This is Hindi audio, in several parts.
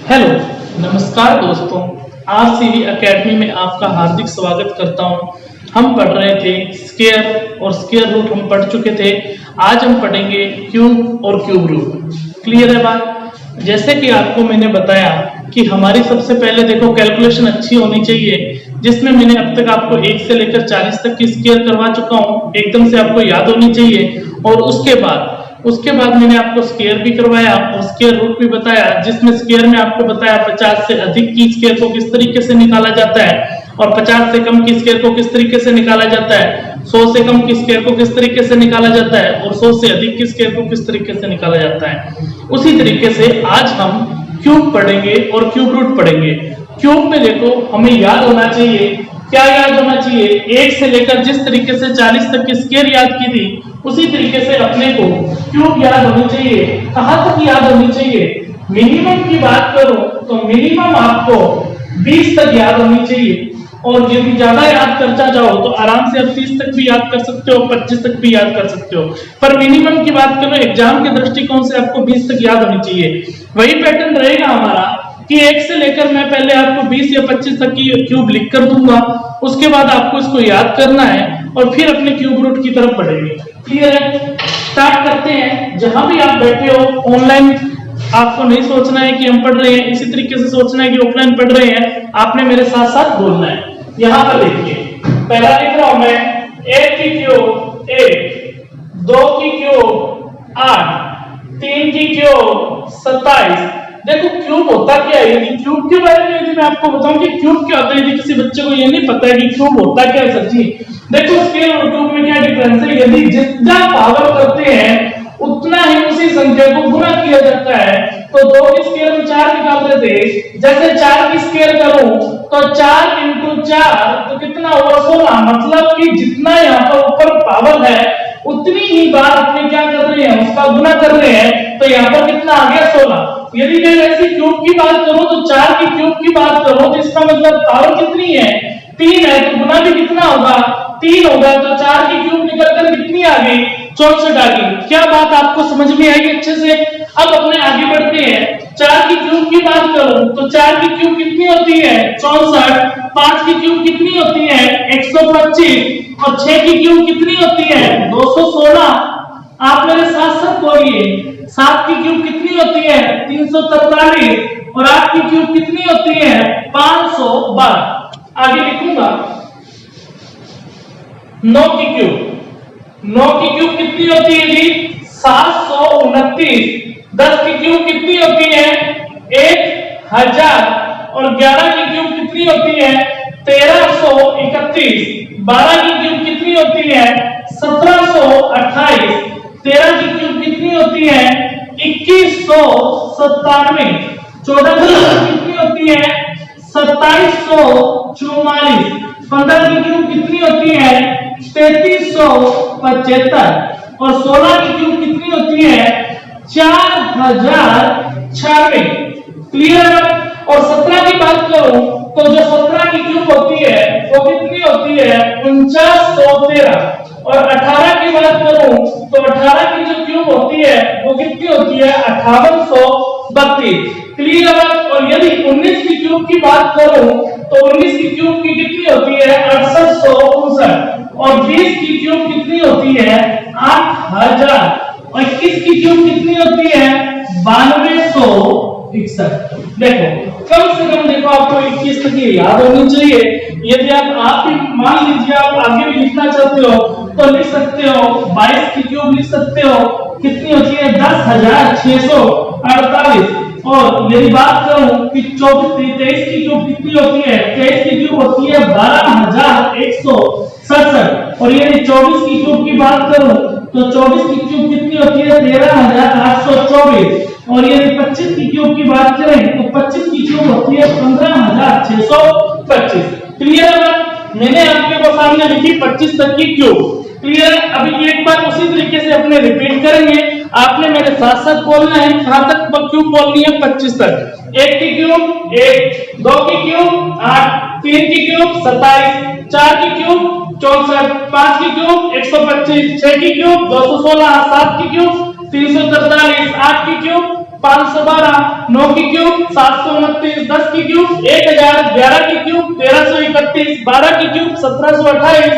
हेलो, नमस्कार दोस्तों। आरसीवी एकेडमी में आपका हार्दिक स्वागत करता हूं। हम पढ़ रहे थे स्क्वायर और स्क्वायर रूट हम पढ़ चुके थे। आज हम पढ़ेंगे क्यूब और क्यूब रूट। क्लियर है बात? जैसे कि आपको मैंने बताया कि हमारी सबसे पहले देखो कैलकुलेशन अच्छी होनी चाहिए, जिसमें मैंने अब तक आपको 1 से लेकर 40 तक की स्क्वायर करवा चुका हूं, एकदम से आपको याद होनी चाहिए। और उसके बाद मैंने आपको स्क्वायर भी करवाया और स्क्वायर रूट भी बताया, जिसमें स्क्वायर में आपको बताया 50 से अधिक की स्क्वायर को किस तरीके से निकाला जाता है और 50 से कम की स्क्वायर को किस तरीके से निकाला जाता है, 100 से कम की स्क्वायर को किस तरीके से निकाला जाता है और 100 से अधिक की स्क्वायर को किस तरीके से निकाला जाता है। उसी तरीके से आज हम क्यूब पढ़ेंगे और क्यूब रूट पढ़ेंगे। क्यूब में देखो हमें याद होना चाहिए, क्या याद होना चाहिए, 1 से लेकर जिस तरीके से 40 तक की स्क्वायर याद की थी उसी तरीके से अपने को क्यूब याद होनी चाहिए। कहां तक याद होनी चाहिए? मिनिमम की बात करो तो मिनिमम आपको 20 तक याद होनी चाहिए, और यदि ज्यादा याद करना चाहो तो आराम से आप 30 तक भी याद कर सकते हो, 25 तक भी याद कर सकते हो। पर मिनिमम की बात करो, एग्जाम के दृष्टिकोण से आपको 20 तक याद होनी चाहिए। वही पैटर्न रहेगा हमारा कि 1 से लेकर मैं पहले आपको 20 या 25 तक की क्यूब लिख कर दूंगा, उसके बाद आपको इसको याद करना है और फिर अपने क्यूब रूट की तरफ बढ़ेंगे। क्लियर है? स्टार्ट करते हैं। जहां भी आप बैठे हो ऑनलाइन, आपको नहीं सोचना है कि हम पढ़ रहे हैं, इसी तरीके से सोचना है कि ऑफलाइन पढ़ रहे हैं। आपने मेरे साथ साथ बोलना है। यहां पर देखिए, पहला लिख रहा हूं मैं 1 की क्यूब 1, 2 की क्यूब 8, 3 की क्यूब 27। देखो क्यूब होता क्या है, यदि क्यूब के बारे में यदि मैं आपको बताऊं कि क्यूब क्या होता है, यदि किसी बच्चे को ये नहीं पता है कि क्यूब होता क्या है, सच्ची देखो स्क्वायर और क्यूब में क्या डिफरेंस है। यदि जितना पावर करते हैं उतना ही उसी संख्या को गुणा किया जाता है। तो 2 की स्क्वायर में 4 निकाल रहे थे, जैसे 4 की स्क्वायर करूं तो 4 × 4 तो कितना होगा 16। मतलब कि जितना यहाँ पर ऊपर पावर है उतनी ही बार अपने क्या कर रहे हैं, उसका गुना कर रहे हैं। तो यहाँ पर कितना आ गया 16। यदि मैं वैसे क्यूब की बात करूं तो 4 की क्यूब की बात करूं तो इसका मतलब पावर कितनी है, 3 है, तो गुना भी कितना होगा 3 होगा। तो 4 की क्यूब निकलकर कितनी आ गई 64 आ गई। क्या बात आपको समझ में आई अच्छे से? अब अपने आगे बढ़ते हैं। 4 की क्यूब की बात करूं तो 4 की क्यूब कितनी होती है 64, 5 की क्यूब कितनी होती है 125 और 6 की क्यूब कितनी होती है 216। आप मेरे साथ साथ बोलिए, 7 की क्यूब कितनी होती है 343 और 8 की क्यूब कितनी होती है 512। आगे लिखूंगा 9 की क्यूब कितनी होती है जी 729। 10 की क्यूब कितनी होती है 1000 और 11 की क्यूब कितनी होती है 1331। 12 की क्यूब कितनी होती है 1728। 13 की क्यूब कितनी होती है 2197। 14 की क्यूब कितनी होती है 2744। 15 की क्यूब कितनी होती है 3375 और 16 की क्यूब कितनी होती है 4096। क्लियर है? और 17 की बात करूं तो जो 17 की क्यूब होती है वो कितनी होती है 4913 और 18 की बात करूं तो 18 की जो क्यूब होती है वो कितनी होती है 5832। क्लियर है? और यदि 19 की क्यूब की बात करूं तो 19 की क्यूब की कितनी होती है 6859 और 20 की क्यूब कितनी होती है 8000 और 21 की क्यूब कितनी होती है 9261। देखो कम से कम देखो आपको 21 तक ये याद होनी चाहिए। यदि आप भी मान लीजिए आप आगे भी लिखना चाहते हो तो लिख सकते हो। 22 की क्यूब लिख सकते हो, कितनी होती है 10648। और यदि बात करूं कि 23 की क्यूब कितनी होती है 23 की क्यूब होती है 12167 और यदि 24 की क्यूब की बात करूं तो 24 की क्यूब कितनी होती है 13824 और यदि 25 की क्यूब की बात करें तो 25 की क्यूब होती है 15625। क्लियर है? मैंने आपके सामने लिखी 25 तक की क्यूब। क्लियर? अभी एक बार उसी तरीके से अपने रिपीट करेंगे। आपने मेरे साथ साथ बोलना है, कहां तक क्यूब बोलनी है 25 तक। 1 की क्यूब 1, 2 की क्यूब 8, 3 की क्यूब 27, 4 की क्यूब 64, 5 की क्यूब 125, 6 की क्यूब 216, 7 की क्यूब 343, 8 की क्यूब 512, 9 की क्यूब 729, 10 की क्यूब 1000, 11 की क्यूब 1331, 12 की क्यूब 1728,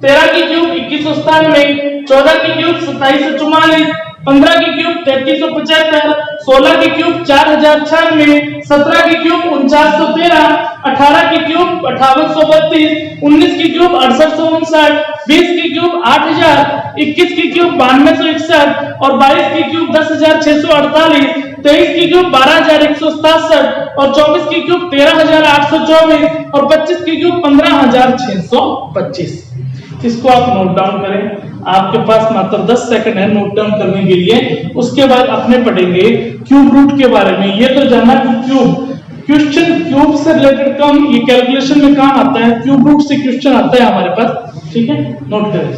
13 की क्यूब 2197, 14 की क्यूब 2744, 15 की क्यूब 3375, 16 की क्यूब 4096, 17 की क्यूब 4913, 18 की क्यूब 5832, 19 की क्यूब 6859, 20 की क्यूब 8000, 21 की क्यूब 9261 और 22 की क्यूब 10648, 23 की क्यूब 12167 और 24 की क्यूब 13824 और 25 की क्यूब 15625। इसको आप नोट डाउन करें। आपके पास मात्र 10 सेकंड है नोट डाउन करने के लिए। उसके बाद अपने पढ़ेंगे क्यूब रूट के बारे में। ये तो जाना कि क्यूब क्वेश्चन क्यूब से रिलेटेड कम ये कैलकुलेशन में काम आता है, क्यूब रूट से क्वेश्चन आता है हमारे पास, ठीक है, नोट करें।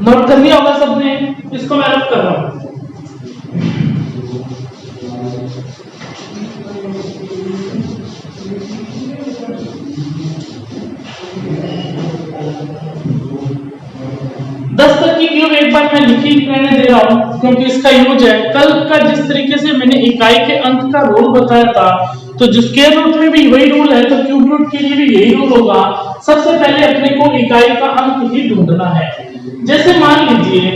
नोट कर लिया होगा सबने, इसको मैं रफ कर रहा हूं। की क्यूब एक बार मैं लिखी रहने दे रहा हूं क्योंकि इसका यूज है। कल का जिस तरीके से मैंने इकाई के अंक का रूल बताया था, तो जो स्क्वायर रूट में भी वही रूल है, तो क्यूब रूट के लिए भी यही रूल होगा। सबसे पहले अपने को इकाई का अंक ही ढूंढना है। जैसे मान लीजिए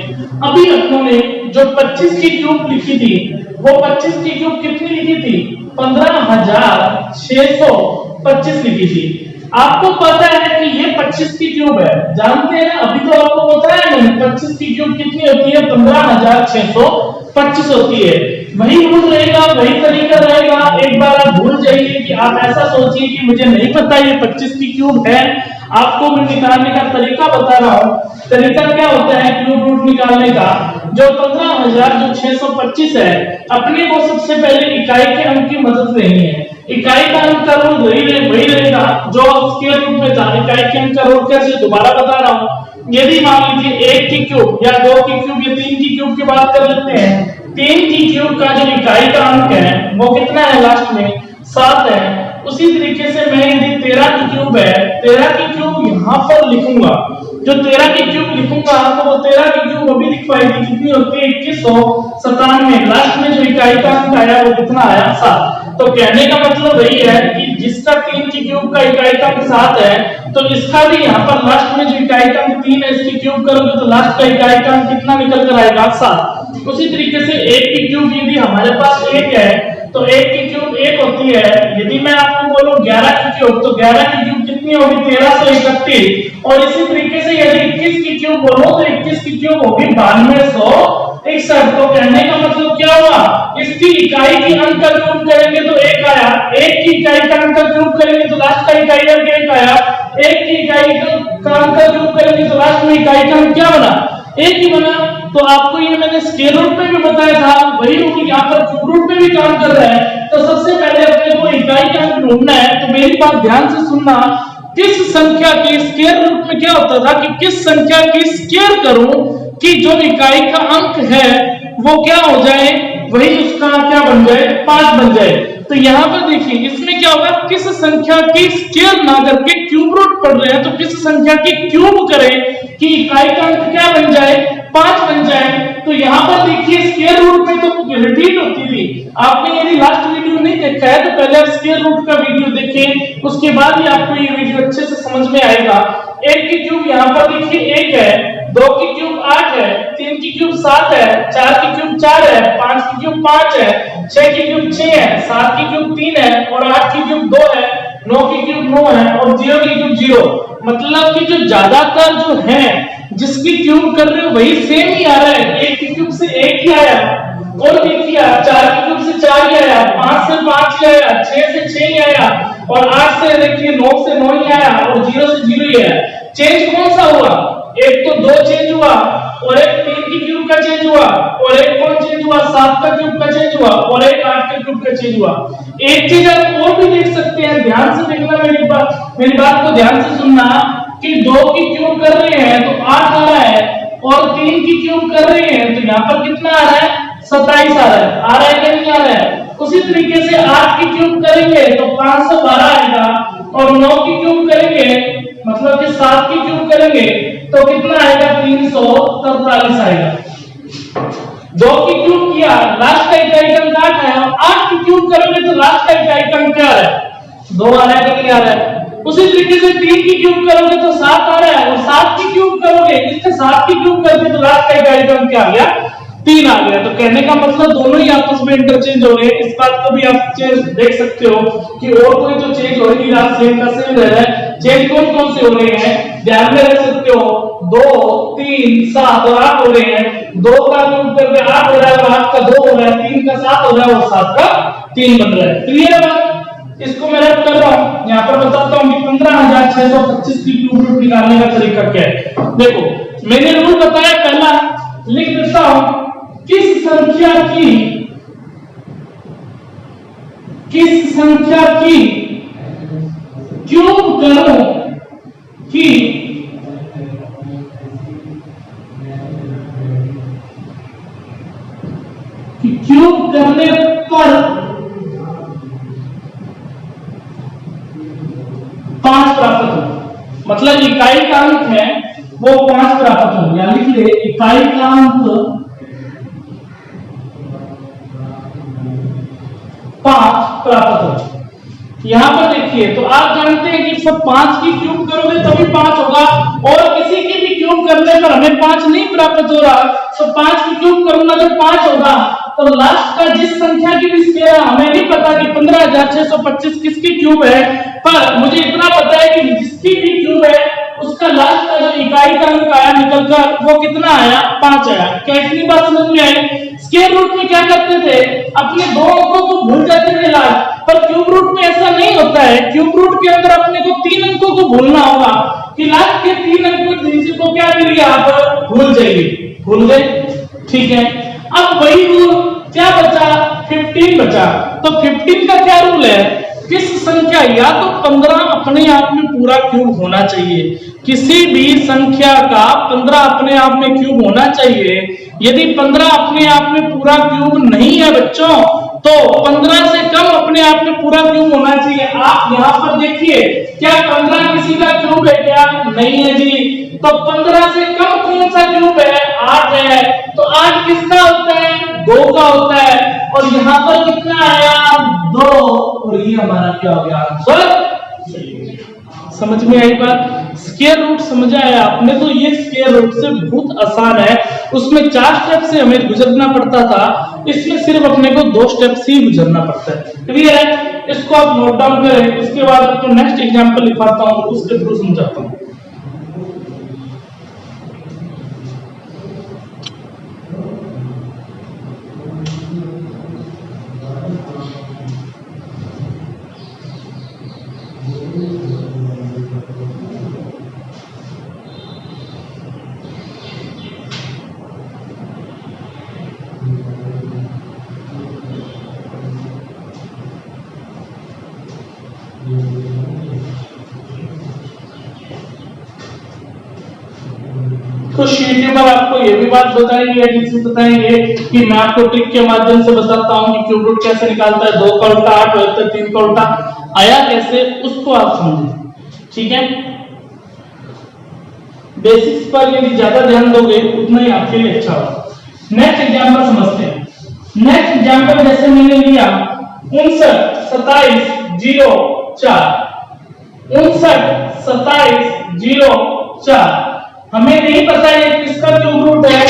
अभी अपनों ने जो 25 की क्यूब लिखी थी, वो 25 की क्यूब कितनी लिखी थी? 15,625 लिखी थी। आपको पता है कि ये 25 की क्यूब है, जानते हैं ना? अभी तो आपको पता है ना 25 की क्यूब कितनी होती है? 15,625 होती है। वही रूल रहेगा, वही तरीका रहेगा। एक बार आप भूल जाइए कि आप ऐसा सोचिए कि मुझे नहीं पता ये 25 की क्यूब है। आपको मैं निकालने का तरीका बता रहा हूं। तरीका क्या होता है क्यूब रूट निकालने का? जो 15,625 है, अपने को सबसे पहले इकाई के अंक की मदद लेनी है। इकाई का अंक का रूल वही रहेगा जो स्क्वायर रूट में था। इकाई के अंक का रूल कैसे, दोबारा बता रहा हूं। यदि मान लीजिए 1 की क्यूब या 2 की क्यूब या 3 की क्यूब की बात कर लेते हैं। 3 की क्यूब का जो इकाई का अंक है वो कितना है? लास्ट में 7 है। उसी तरीके से मैं यदि 13 की क्यूब है, 13 की क्यूब यहां पर लिखूंगा। जो 13 की क्यूब लिखूंगा तो वो 13 की क्यूब अभी लिखवाई थी, कितनी होती है? 2197। लास्ट में जो इकाई का अंक आया वो कितना आया? 7। तो कहने का मतलब वही है कि जिसका 3 की क्यूब का इकाई का अंक 7 है, तो इसका भी यहाँ पर लास्ट में जो इकाई का अंक 3 है, इसकी क्यूब करोगे तो लास्ट का इकाई का अंक कितना निकल कर आएगा? 7। उसी तरीके से 1 की क्यूब यदि हमारे पास 1 है तो 1 की क्यूब 1 होती है। यदि मैं आपको बोलूं 11 की क्यूब, तो 11 की क्यूब कितनी होगी? 1331। और इसी तरीके से यदि 21 की क्यूब बोलो तो 21 की क्यूब होगी 9261। तो कहने का मतलब क्या हुआ? इसकी इकाई की अंक का क्यूब करेंगे तो 1 आया। 1 की इकाई का अंक का क्यूब करेंगे तो लास्ट का इकाई अंक 1 आया। 1 की इकाई का अंक का क्यूब करेंगे तो लास्ट में इकाई का अंक क्या बना? 1 ही बना। तो आपको ये मैंने स्क्वायर रूट में भी बताया था, वही रूल यहाँ पर क्यूब रूट में भी काम कर रहा है। तो सबसे पहले अपने को इकाई का अंक ढूंढना है। तो मेरी बात ध्यान से सुनना, किस संख्या की स्क्वायर रूट में क्या होता था कि किस संख्या की स्क्वायर करूं कि जो इकाई का अंक है वो क्या हो जाए, वही उसका क्या बन जाए? 5 बन जाए। तो यहाँ पर देखिए इसमें क्या होगा, किस संख्या की स्क्वायर ना करके क्यूब रूट पढ़ रहे हैं, तो किस संख्या की क्यूब करें कि इकाई का अंक क्या बन जाए? 5 बन जाए। तो यहाँ पर देखिए स्क्वायर रूट में तो रिपीट होती थी। आपने यदि लास्ट वीडियो नहीं देखा है तो पहले आप स्क्वायर रूट का वीडियो देखें, उसके बाद ही आपको ये वीडियो अच्छे से समझ में आएगा। 1 की क्यूब यहाँ पर देखिए 1 है, 2 की क्यूब 8 है, 3 की क्यूब 7 है, 4 की क्यूब 4 है, 5 की क्यूब 5 है, 6 की क्यूब 6 है, 7 की क्यूब 3 है और 8 की क्यूब 2 है, 9 की क्यूब 9 है और 0 की क्यूब 0। मतलब कि जो ज्यादातर जो है जिसकी क्यूब कर रहे हो वही सेम ही आ रहा है। 1 की क्यूब से 1 ही आया और देखिए 4 की क्यूब से 4 ही आया, 5 से 5 ही आया, 6 से 6 ही आया और 8 से देखिए 9 से 9 ही आया और 0 से 0 ही आया। चेंज कौन सा हुआ? एक तो 2 चेंज हुआ और एक 3 की क्यूब का चेंज हुआ और एक कौन चेंज हुआ? 7 का क्यूब का चेंज हुआ और एक 8 का क्यूब का चेंज हुआ। एक चीज आप और भी देख सकते हैं, ध्यान से देखना, मेरी बात को ध्यान से सुनना कि 2 की क्यूब कर रहे हैं तो 8 आ रहा है, और 3 की क्यूब कर रहे हैं तो यहाँ पर कितना आ रहा है, 27 आ रहा है कि नहीं आ रहा है। उसी तरीके से 8 की क्यूब करेंगे तो 512 आएगा, और 9 की क्यूब करेंगे मतलब कि 7 की क्यूब करेंगे तो कितना आएगा, 343 आएगा। 2 की क्यूब किया, लास्ट का इकाई अंक 8 है, और 8 की क्यूब करोगे तो लास्ट का इकाई अंक क्या है, 2 आ रहा है कि नहीं आ रहा है। उसी तरीके से 3 की क्यूब करोगे तो 7 आ रहा है, और 7 की क्यूब करोगे, इससे 7 की क्यूब करके तो लास्ट का इकाई अंक क्या आ गया, 3 आ गया। तो कहने का मतलब दोनों ही आपस में इंटरचेंज हो रहे हैं। इस बात को भी आप चेंज देख सकते हो कि और कोई तो चेंज हो रही है, सेम का सेम रह रहा है। चेंज कौन कौन से हो रहे हैं, ध्यान में रख सकते हो, 2 3 7 और 8 हो रहे हैं। 2 का क्यूब करके 8 हो रहा है, और 8 का 2 हो रहा है, 3 का 7 हो रहा है, और 7 का 3 बन रहा है। क्लियर है बात। इसको मैं रख कर रहा हूं, यहां पर बताता हूं कि 15625 की क्यूब रूट निकालने का तरीका क्या है। देखो मैंने रूल बताया, पहला लिख देता हूं, किस संख्या की क्यूब करो कि क्यूब करने पर 5 प्राप्त हो। मतलब इकाई का अंक है वो 5 प्राप्त हो, या लिख ले इकाई का अंक 5 प्राप्त हो। यहां पर देखिए, तो आप जानते हैं कि सब 5 की क्यूब करोगे तभी 5 होगा, और किसी की भी क्यूब करने पर हमें 5 नहीं प्राप्त हो रहा, तो 5 की क्यूब करूंगा तो 5 होगा। तो लास्ट का जिस संख्या की भी स्केयर, हमें नहीं पता कि 15625 किसकी क्यूब है, पर मुझे इतना पता है कि जिसकी भी क्यूब है उसका लास्ट का जो इकाई का अंक आया निकलकर वो कितना आया, 5 आया। क्या इतनी बात समझ में आई। स्क्वायर रूट में क्या करते थे, अपने 2 अंकों को भूल जाते थे लास्ट, पर क्यूब रूट में ऐसा नहीं होता है। क्यूब रूट के अंदर अपने को 3 अंकों को भूलना होगा कि लास्ट के 3 अंकों को क्या मिल गया, आप भूल जाइए, भूल गए, ठीक है। अब वही रूल क्या बचा, 15 बचा। तो 15 का क्या रूल है, किस संख्या, या तो 15 अपने आप में पूरा क्यूब होना चाहिए, किसी भी संख्या का 15 अपने आप में क्यूब होना चाहिए। यदि 15 अपने आप में पूरा क्यूब नहीं है बच्चों, तो 15 से कम अपने आप में पूरा क्यूब होना चाहिए। आप यहाँ पर देखिए, क्या 15 किसी का क्यूब है क्या, नहीं है जी। तो 15 से कम कौन सा क्यूब है, 8 है। तो 8 किसका होता है, 2 का होता है, और यहाँ पर कितना आया, 2, और ये हमारा क्या हो गया, आंसर। समझ में आई बात। स्क्वायर रूट समझा है आपने, तो ये स्क्वायर रूट से बहुत आसान है। उसमें 4 स्टेप से हमें गुजरना पड़ता था, इसमें सिर्फ अपने को 2 स्टेप से ही गुजरना पड़ता है। क्लियर है। इसको आप नोट डाउन करें, उसके बाद आपको नेक्स्ट एग्जांपल लिखाता हूं, उसके थ्रू समझाता हूं। तो शीट पर आपको ये भी बात बताएंगे कि मैं आपको ट्रिक के माध्यम से बताता हूं कि क्यूब रूट कैसे निकालता है। 2 का उल्टा 8 होता है, 3 का उल्टा आया कैसे, उसको आप समझें, ठीक है। बेसिक्स पर यदि ज्यादा ध्यान दोगे उतना ही आपके लिए अच्छा होगा। नेक्स्ट एग्जांपल समझते हैं। नेक्स्ट एग्जांपल जैसे मैंने लिया 59 27 0 4, 59 27 0 4। हमें नहीं पता है किसका क्यूब रूट है,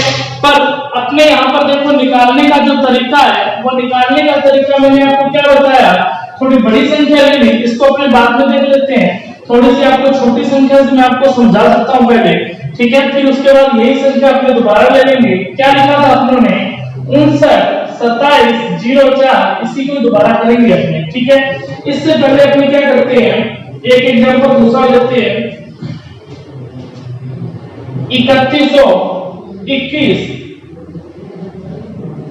पर अपने यहाँ पर देखो निकालने का जो तरीका है, वो निकालने का तरीका मैंने आपको क्या बताया, थोड़ी बड़ी संख्या ले ली, इसको अपने बाद में देख लेते हैं। थोड़ी सी आपको छोटी संख्या से मैं आपको समझा सकता हूँ पहले, ठीक है। फिर उसके बाद यही संख्या अपने दोबारा ले लेंगे। क्या लिखा था अपने 59 27 0 4, इसी को दोबारा करेंगे अपने, ठीक है। इससे पहले अपने क्या करते हैं, एक एग्जांपल दूसरा लेते हैं। 3121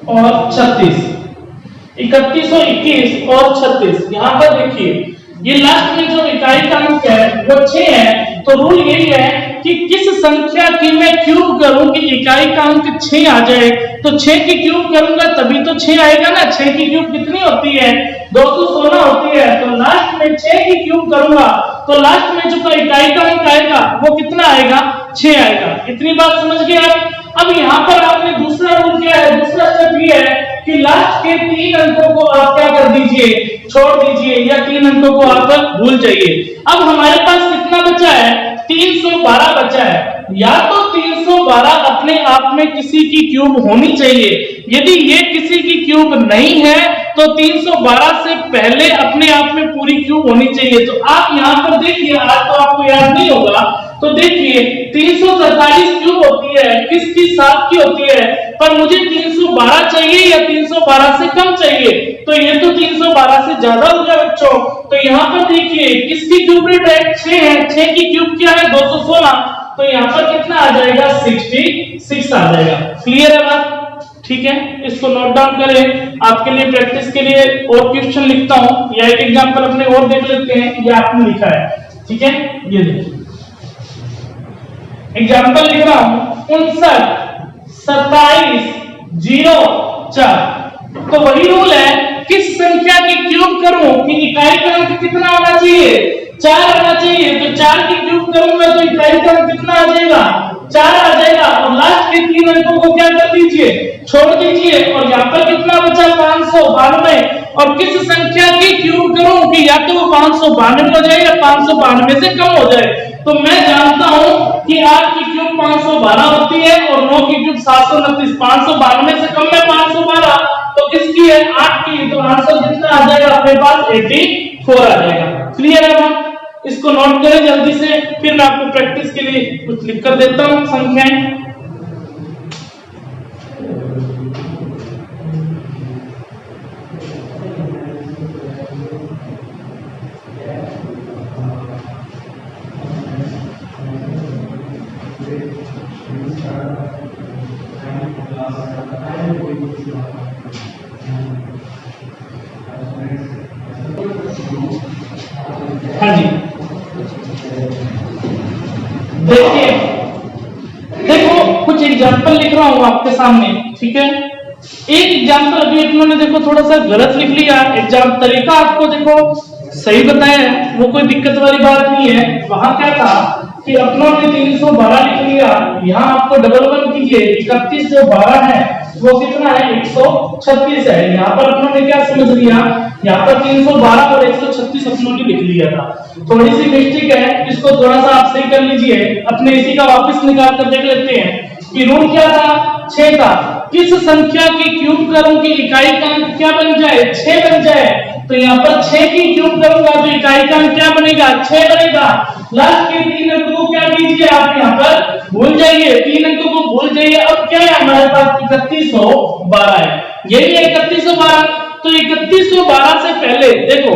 और 36, 3121 और 36। यहां पर देखिए, ये लास्ट में जो इकाई का अंक है वो 6 है, तो रूल यही है कि किस संख्या की मैं क्यूब करूं कि इकाई का अंक 6 आ जाए। तो 6 की क्यूब करूंगा तभी तो 6 आएगा ना। 6 की क्यूब कितनी होती है? 216 होती है। तो लास्ट में 6 की क्यूब करूंगा तो लास्ट में जो इकाई का अंक आएगा वो कितना आएगा? 6 आएगा। इतनी बात समझ गए आप? अब यहाँ पर आपने दूसरा रूल क्या है? दूसरा स्टेप ये है कि लास्ट के 3 अंकों को आप क्या कर दीजिए? छोड़ दीजिए, या 3 अंकों को आप भूल जाइए। अब हमारे पास कितना बचा है? 312 बचा है। या तो 312 अपने आप में किसी की क्यूब होनी चाहिए। यदि ये किसी की क्यूब नहीं है तो 312 से पहले अपने आप में पूरी क्यूब होनी चाहिए। तो आप यहाँ पर देखिए, आज तो आपको याद नहीं होगा, तो देखिए 347 क्यूब होती है, किसकी? 7 की होती है। पर मुझे 312 चाहिए या 312 से कम चाहिए? तो ये तो 312 से ज्यादा हो गया बच्चों। तो यहाँ पर देखिए किसकी क्यूब रूट है? 6 है। 6 की क्यूब क्या है? 216। तो यहाँ पर कितना आ जाएगा? 66 आ जाएगा। क्लियर है बात? ठीक है, इसको नोट डाउन करें। आपके लिए प्रैक्टिस के लिए और क्वेश्चन लिखता हूं, या एक एग्जांपल अपने और देख लेते हैं। ये आपने लिखा है, ठीक है, ये देखिए एग्जांपल लिख रहा हूं 59 27 04। तो वही रूल है, किस संख्या की क्यूब करूं कि इकाई का अंक कितना होना चाहिए? 4 आना चाहिए। तो 4 की क्यूब करूंगा तो इकाई का अंक कितना आ जाएगा? 4 आ जाएगा। और लास्ट के 3 अंकों को क्या कर दीजिए? छोड़ दीजिए। और यहाँ पर कितना बचा? 592। और किस संख्या की क्यूब करूं कि या तो वो 592 हो जाए या 592 से कम हो जाए? तो मैं जानता हूं कि 8 की क्यूब 512 होती है और 9 की क्यूब 729। 592 से कम है 512, तो किसकी है? 8 की। तो आंसर कितना आ जाएगा अपने पास? 84 आ जाएगा। क्लियर है बात? इसको नोट करें जल्दी से, फिर मैं आपको प्रैक्टिस के लिए कुछ लिख कर देता हूं संख्याएं। हाँ जी, देखिए, देखो कुछ एग्जांपल लिख रहा हूं आपके सामने, ठीक है। एक एग्जांपल अभी अपनों ने देखो थोड़ा सा गलत लिख लिया। एग्जाम तरीका आपको देखो सही बताया है, वो कोई दिक्कत वाली बात नहीं है। वहां क्या था कि अपनों ने 312 लिख लिया, यहाँ आपको डबल वन कीजिए। 31 जो 12 है वो कितना है? 136 है। यहाँ पर अपनों ने क्या समझ लिया? यहाँ पर 312 और 136 अपनों ने लिख लिया था। थोड़ी सी मिस्टेक है, इसको थोड़ा सा आप सही कर लीजिए। अपने इसी का वापस निकाल कर देख लेते हैं कि रूल क्या था? 6 था। किस संख्या की क्यूब करूं कि इकाई का अंक क्या बन जाए? 6 बन जाए। तो यहाँ पर 6 की क्यूब करूंगा तो इकाई का अंक क्या बनेगा? 6 बनेगा। लास्ट के 3 अंकों को क्या कीजिए? आप यहाँ पर भूल जाइए, 3 अंकों को भूल जाइए। अब क्या है हमारे पास? 3112 है। यही है 3112। तो 3112 से पहले देखो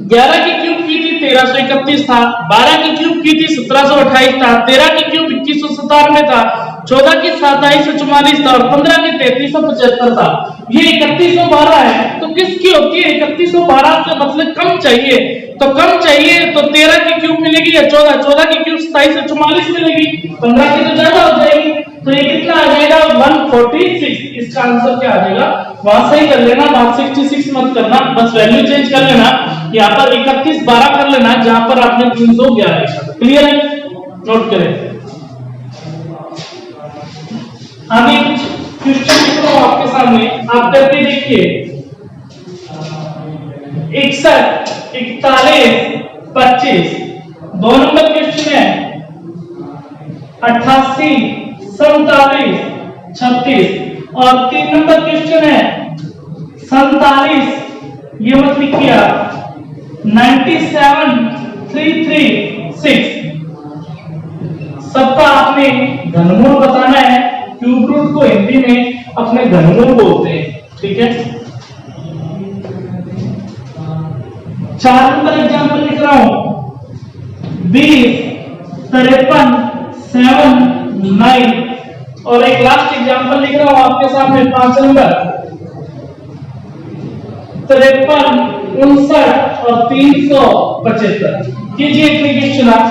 11 की क्यूब की थी 1331 था, 12 की क्यूब की थी 1728 था, 13 की क्यूब 2197 था, 14 की 2744 था और 15 की 3375 था। ये 3112 है। तो किसकी होती है? 3112 से मतलब कम चाहिए। तो कम चाहिए तो 13 की क्यूब मिलेगी या 14 की क्यूब 2744 मिलेगी, 15 की तो ज्यादा हो जाएगी। तो ये कितना आ जाएगा? 146। इसका आंसर क्या आ जाएगा? वहां सही कर लेना, बात 66 मत करना, बस वैल्यू चेंज कर लेना। यहाँ पर 3112 कर लेना जहां पर आपने 311 लिखा। क्लियर है? नोट करें। आगे क्वेश्चन लिख रहा हूं आपके सामने, आप करके देखिए। 61 41 25 2 नंबर क्वेश्चन है। 88 47 36 और 3 नंबर क्वेश्चन है 47, ये मत लिखिए आप, 97 336। सबका आपने घनमूल बताना है। क्यूब रूट को हिंदी में अपने घनमूल बोलते हैं, ठीक है। 4 नंबर एग्जाम्पल लिख रहा हूं, 20 53 7 9 और एक लास्ट एग्जाम्पल लिख रहा हूं आपके सामने 5 नंबर 53 59 और 375। कीजिए क्वेश्चन आप।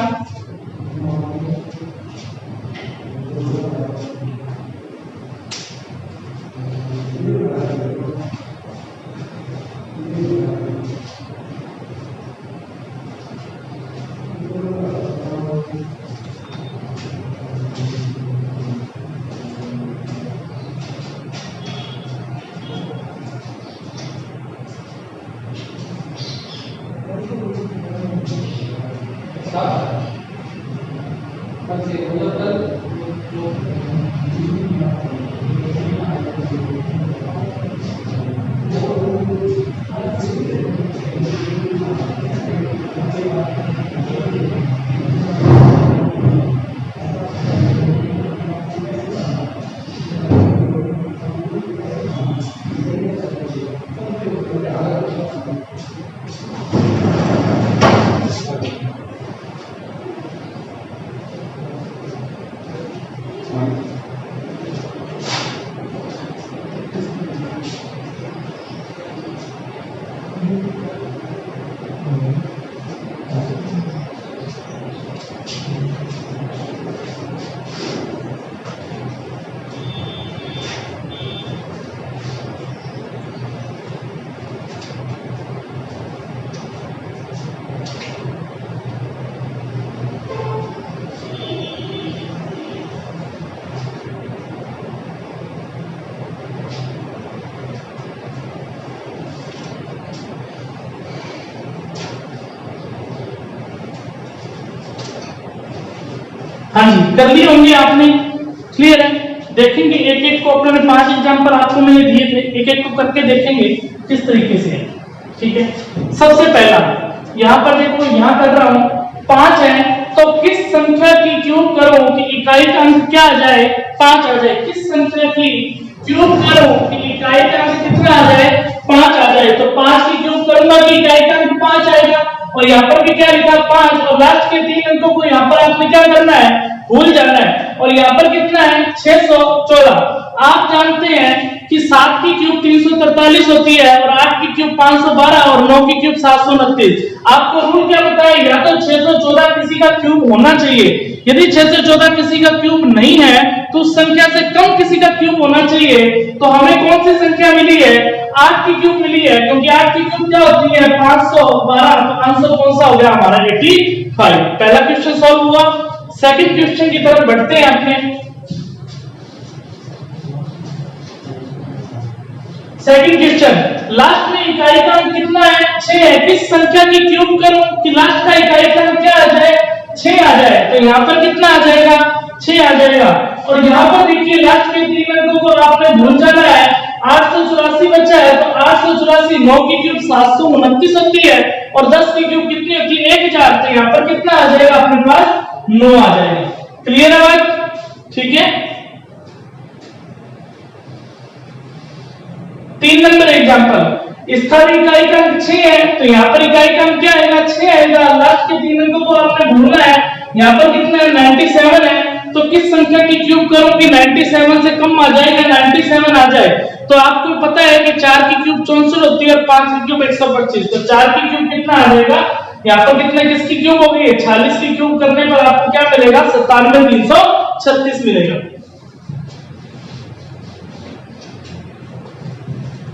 कर लिए होंगे आपने, क्लियर है। देखेंगे एक एक को, अपने 5 एग्जांपल आपको मैंने दिए थे, एक एक को करके देखेंगे किस तरीके से है, ठीक है। सबसे पहला यहाँ पर देखो, यहाँ कर रहा हूं 5 है, तो किस संख्या की क्यूब करो कि इकाई का अंक क्या आ जाए, 5 आ जाए। किस संख्या की क्यूब करो कि इकाई का अंक कितना आ जाए, 5 आ जाए। तो 5 की क्यूब करूंगा कि इकाई का अंक 5 आएगा, और यहाँ पर भी क्या लिखा 5, और लास्ट के 3 अंकों को यहाँ पर आपने क्या करना है, भूल जाना है। और यहाँ पर कितना है 614। आप जानते हैं कि 7 की क्यूब 343 होती है, और 8 की क्यूब 512, और 9 की क्यूब 729। आपको रूल क्या बताया, या तो 614 किसी का क्यूब होना चाहिए। यदि 614 किसी का क्यूब नहीं है तो उस संख्या से कम किसी का क्यूब होना चाहिए। तो हमें कौन सी संख्या मिली है, 8 की क्यूब मिली है, क्योंकि 8 की क्यूब क्या होती है 512, तो आंसर कौन सा हो गया हमारा 85। पहला क्वेश्चन सॉल्व हुआ। सेकंड क्वेश्चन की तरफ बढ़ते हैं अपने। सेकंड क्वेश्चन, लास्ट में इकाई का अंक कितना है, 6 है। किस संख्या की क्यूब करूं कि लास्ट का इकाई का अंक क्या आ जाए, 6 आ जाए। तो यहाँ पर कितना आ जाएगा, 6 आ जाएगा। और यहाँ पर देखिए लास्ट के 3 अंकों को आपने भूल जाना है। 884 बचा है, तो 884, 9 की क्यूब 729 होती है, और 10 की क्यूब कितनी होती है 1000। तो यहाँ पर कितना आ जाएगा अपने पास, 9 आ जाएगा। क्लियर है बात, ठीक है। 3 नंबर एग्जांपल, इसका भी इकाई का अंक 6 है, तो यहाँ पर इकाई का अंक क्या आएगा, 6 आएगा। लास्ट के 3 अंकों को आपने भूलना है। यहाँ पर कितना है 97 है, तो किस संख्या की क्यूब करो कि 97 से कम आ जाएगा, 97 आ जाए। तो आपको पता है कि 4 की क्यूब 64 होती है, और 5 की क्यूब 125। तो 4 की क्यूब कितना आ जाएगा, यहाँ पर कितना किसकी क्यूब होगी, 46 की क्यूब करने पर आपको क्या मिलेगा, 97336 मिलेगा।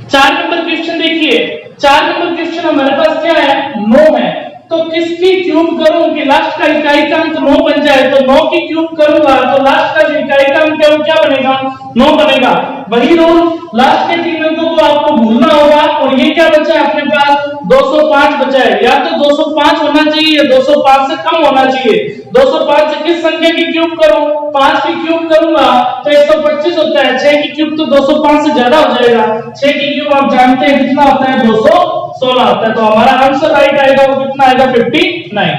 4 नंबर क्वेश्चन देखिए, 4 नंबर क्वेश्चन हमारे पास क्या है, 9 है। तो किसकी क्यूब करूं कि लास्ट का इकाई का अंक 9 बन जाए। तो 9 की क्यूब करूंगा तो लास्ट का जो इकाई का अंक है वो क्या बनेगा, 9 बनेगा। वही रूल, लास्ट के 3 अंकों को आपको भूलना होगा। और ये क्या बचा है अपने पास, 205 बचा है। या तो 205 होना चाहिए, 205 से कम होना चाहिए। 205 से किस संख्या की क्यूब करूं, 5 की क्यूब करूंगा तो 125 होता है। 6 की क्यूब तो 205 से ज्यादा हो जाएगा। 6 की क्यूब आप जानते हैं कितना होता है, 216 होता है। तो हमारा आंसर राइट आएगा, वो कितना आएगा 59।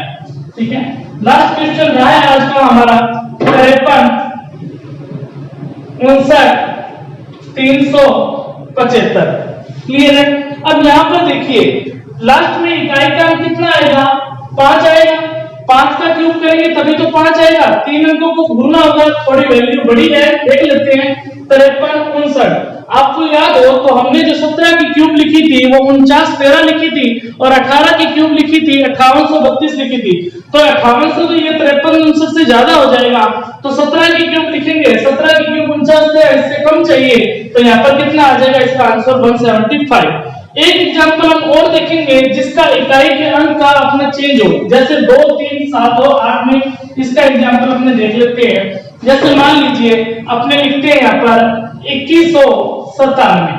ठीक है। लास्ट क्वेश्चन रहा है आज का हमारा 53, 59, 375। क्लियर है। अब यहाँ पर देखिए लास्ट में इकाई का अंक कितना आएगा, 5 आएगा। 5 का क्यूब करेंगे तभी तो 5 आएगा। 3 अंकों को भूलना होगा, थोड़ी वैल्यू बड़ी है, देख लेते हैं। 53, 59। आपको याद हो तो हमने जो 17 की क्यूब लिखी थी वो 49 13 लिखी थी, और 18 की क्यूब लिखी थी 5832 लिखी थी। तो 5800 तो ये 53 59 से ज्यादा हो जाएगा। तो 17 की क्यूब लिखेंगे, 17 की क्यूब 49 है, इससे कम चाहिए। तो यहाँ पर कितना आ जाएगा, इसका आंसर 175। एक एग्जांपल हम और देखेंगे जिसका इकाई के अंक का अपना चेंज हो, जैसे 2 3 7 और 8 में इसका एग्जांपल अपने देख लेते हैं। जैसे मान लीजिए अपने लिखते हैं यहाँ पर 2197।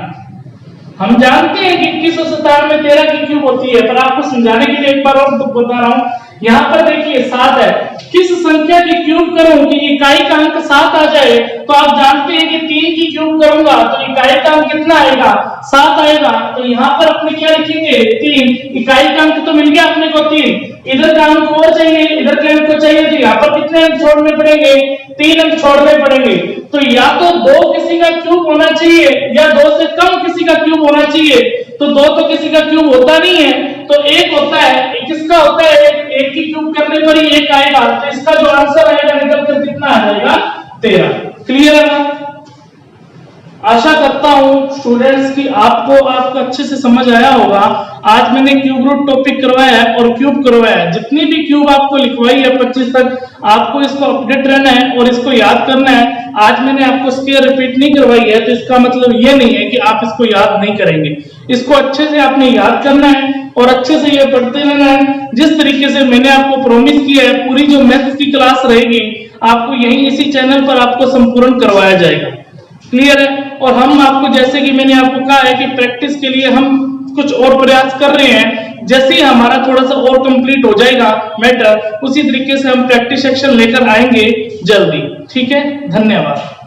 हम जानते हैं कि 2197 13 की क्यूब होती है, पर आपको समझाने के लिए एक बार और बता रहा हूं। यहाँ पर देखिए 7 है, किस संख्या की क्यूब करूं कि इकाई का अंक 7 आ जाए। तो आप जानते हैं कि 3 की क्यूब करूंगा तो इकाई का अंक कितना आएगा, 7 आएगा। तो यहाँ पर अपने क्या लिखेंगे, 3। इकाई का अंक तो मिल गया अपने को 3, इधर का अंक और चाहिए, इधर के अंक को चाहिए। तो यहाँ पर कितने अंक छोड़ने पड़ेंगे, 3 अंक छोड़ने पड़ेंगे। तो या तो 2 किसी का क्यूब होना चाहिए या 2 से कम किसी का क्यूब होना चाहिए। तो 2 तो किसी का क्यूब होता नहीं है, तो 1 होता है। किसका होता है, 1 की क्यूब करने पर ही 1 आएगा। तो इसका जो आंसर आएगा निकल कर कितना आ जाएगा, 13। क्लियर है ना। आशा करता हूं स्टूडेंट्स की आपको अच्छे से समझ आया होगा। आज मैंने क्यूब रूट टॉपिक करवाया है और क्यूब करवाया है। जितनी भी क्यूब आपको लिखवाई है 25 तक, आपको इसको अपडेट रहना है और इसको याद करना है। आज मैंने आपको स्क्वायर रिपीट नहीं करवाई है, तो इसका मतलब ये नहीं है कि आप इसको याद नहीं करेंगे। इसको अच्छे से आपने याद करना है और अच्छे से ये पढ़ते रहना है। जिस तरीके से मैंने आपको प्रॉमिस किया है, पूरी जो मैथ्स की क्लास रहेगी आपको यही इसी चैनल पर आपको संपूर्ण करवाया जाएगा। क्लियर है। और हम आपको, जैसे कि मैंने आपको कहा है कि प्रैक्टिस के लिए हम कुछ और प्रयास कर रहे हैं। जैसे ही हमारा थोड़ा सा और कंप्लीट हो जाएगा मैटर, उसी तरीके से हम प्रैक्टिस सेक्शन लेकर आएंगे जल्दी। ठीक है, धन्यवाद।